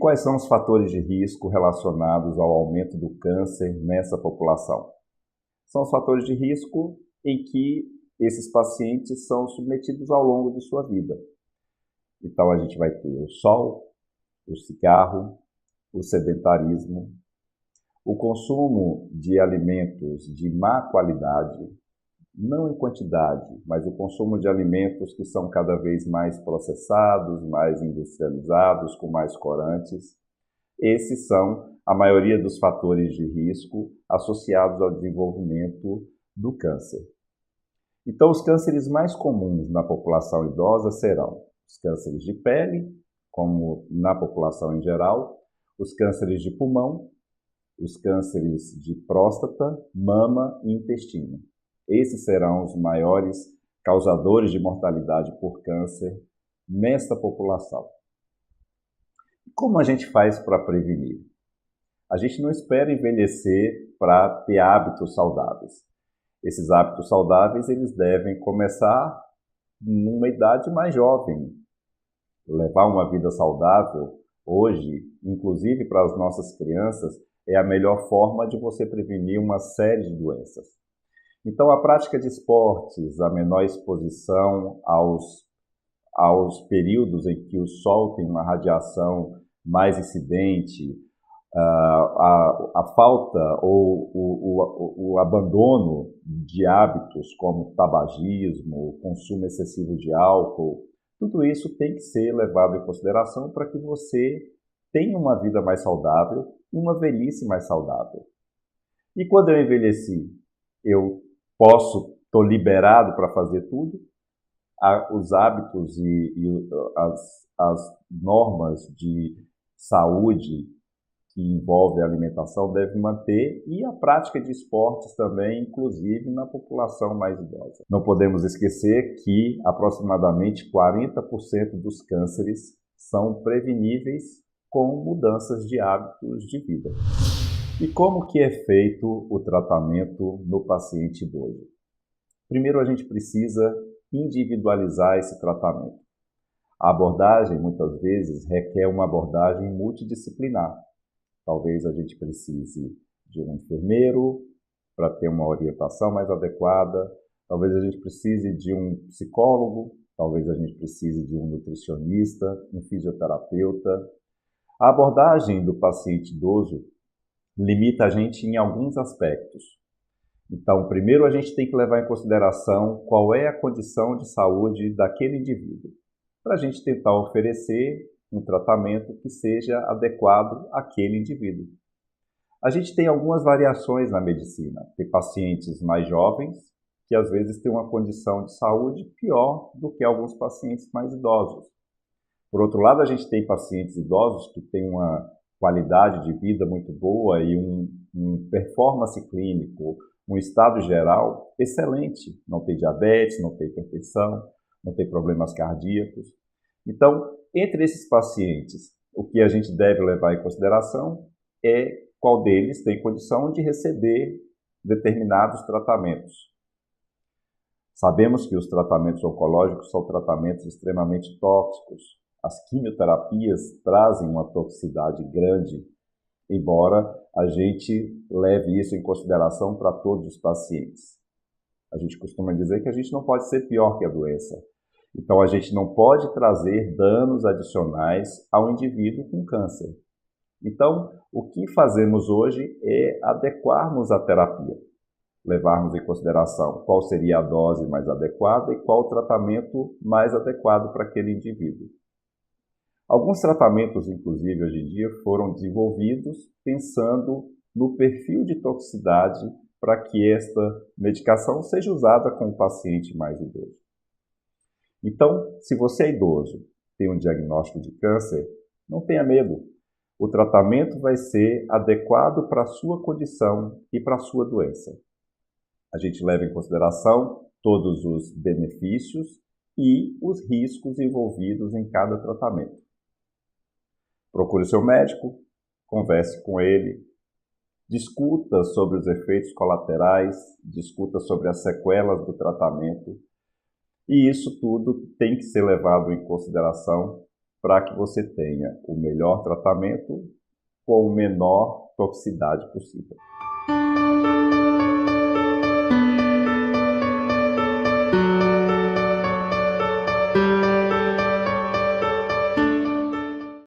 quais são os fatores de risco relacionados ao aumento do câncer nessa população? São os fatores de risco em que esses pacientes são submetidos ao longo de sua vida. Então, a gente vai ter o sol, o cigarro, o sedentarismo, o consumo de alimentos de má qualidade, não em quantidade, mas o consumo de alimentos que são cada vez mais processados, mais industrializados, com mais corantes. Esses são a maioria dos fatores de risco associados ao desenvolvimento do câncer. Então, os cânceres mais comuns na população idosa serão os cânceres de pele, como na população em geral, os cânceres de pulmão, os cânceres de próstata, mama e intestino. Esses serão os maiores causadores de mortalidade por câncer nesta população. Como a gente faz para prevenir? A gente não espera envelhecer para ter hábitos saudáveis. Esses hábitos saudáveis eles devem começar numa idade mais jovem. Levar uma vida saudável hoje, inclusive para as nossas crianças, é a melhor forma de você prevenir uma série de doenças. Então, a prática de esportes, a menor exposição aos períodos em que o sol tem uma radiação mais incidente, a falta ou o abandono de hábitos como tabagismo, consumo excessivo de álcool, tudo isso tem que ser levado em consideração para que você tenha uma vida mais saudável e uma velhice mais saudável. E quando eu envelheci, eu estou liberado para fazer tudo? Os hábitos e as normas de saúde que envolvem a alimentação devem manter e a prática de esportes também, inclusive na população mais idosa. Não podemos esquecer que aproximadamente 40% dos cânceres são preveníveis com mudanças de hábitos de vida. E como que é feito o tratamento no paciente idoso? Primeiro, a gente precisa individualizar esse tratamento. A abordagem, muitas vezes, requer uma abordagem multidisciplinar. Talvez a gente precise de um enfermeiro para ter uma orientação mais adequada, talvez a gente precise de um psicólogo, talvez a gente precise de um nutricionista, um fisioterapeuta. A abordagem do paciente idoso limita a gente em alguns aspectos. Então, primeiro a gente tem que levar em consideração qual é a condição de saúde daquele indivíduo, para a gente tentar oferecer um tratamento que seja adequado àquele indivíduo. A gente tem algumas variações na medicina. Tem pacientes mais jovens que às vezes têm uma condição de saúde pior do que alguns pacientes mais idosos. Por outro lado, a gente tem pacientes idosos que têm uma qualidade de vida muito boa e um performance clínico, um estado geral excelente. Não tem diabetes, não tem hipertensão, não tem problemas cardíacos. Então, entre esses pacientes, o que a gente deve levar em consideração é qual deles tem condição de receber determinados tratamentos. Sabemos que os tratamentos oncológicos são tratamentos extremamente tóxicos. As quimioterapias trazem uma toxicidade grande, embora a gente leve isso em consideração para todos os pacientes. A gente costuma dizer que a gente não pode ser pior que a doença. Então, a gente não pode trazer danos adicionais ao indivíduo com câncer. Então, o que fazemos hoje é adequarmos a terapia, levarmos em consideração qual seria a dose mais adequada e qual o tratamento mais adequado para aquele indivíduo. Alguns tratamentos, inclusive, hoje em dia, foram desenvolvidos pensando no perfil de toxicidade para que esta medicação seja usada com o paciente mais idoso. Então, se você é idoso, tem um diagnóstico de câncer, não tenha medo. O tratamento vai ser adequado para a sua condição e para a sua doença. A gente leva em consideração todos os benefícios e os riscos envolvidos em cada tratamento. Procure seu médico, converse com ele, discuta sobre os efeitos colaterais, discuta sobre as sequelas do tratamento. E isso tudo tem que ser levado em consideração para que você tenha o melhor tratamento com a menor toxicidade possível.